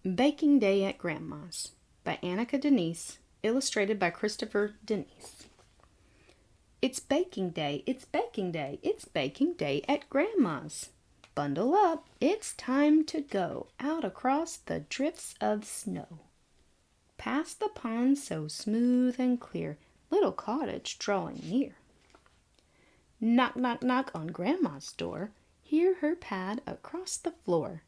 Baking Day at Grandma's by Anika Denise, illustrated by Christopher Denise. It's baking day, it's baking day, it's baking day at Grandma's. Bundle up, it's time to go out across the drifts of snow. Past the pond so smooth and clear, little cottage drawing near. Knock, knock, knock on Grandma's door, hear her pad across the floor.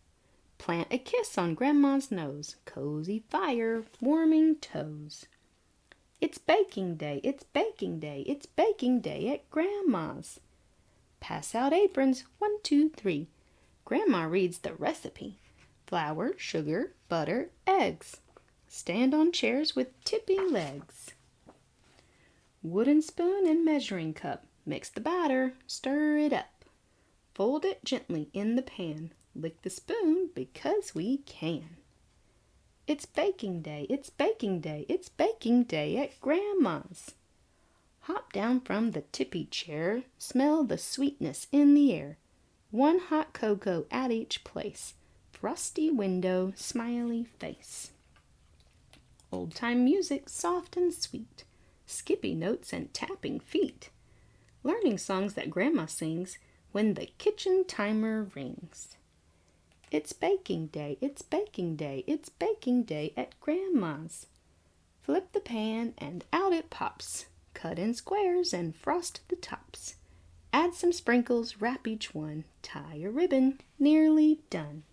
Plant a kiss on Grandma's nose, cozy fire, warming toes. It's baking day, it's baking day, it's baking day at Grandma's. Pass out aprons, 1, 2, 3. Grandma reads the recipe. Flour, sugar, butter, eggs. Stand on chairs with tippy legs. Wooden spoon and measuring cup. Mix the batter, stir it up. Fold it gently in the pan. Lick the spoon because we can. It's baking day, it's baking day, it's baking day at Grandma's. Hop down from the tippy chair, smell the sweetness in the air. 1 hot cocoa at each place, frosty window, smiley face. Old-time music, soft and sweet, skippy notes and tapping feet. Learning songs that Grandma sings when the kitchen timer rings. It's baking day, it's baking day, it's baking day at Grandma's. Flip the pan and out it pops. Cut in squares and frost the tops. Add some sprinkles, wrap each one. Tie a ribbon, nearly done.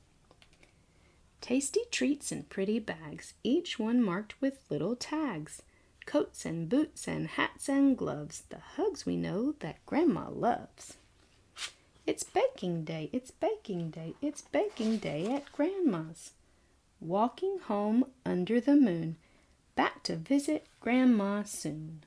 Tasty treats in pretty bags, each one marked with little tags. Coats and boots and hats and gloves, the hugs we know that Grandma loves. It's baking day, it's baking day, it's baking day at Grandma's. Walking home under the moon, back to visit Grandma soon.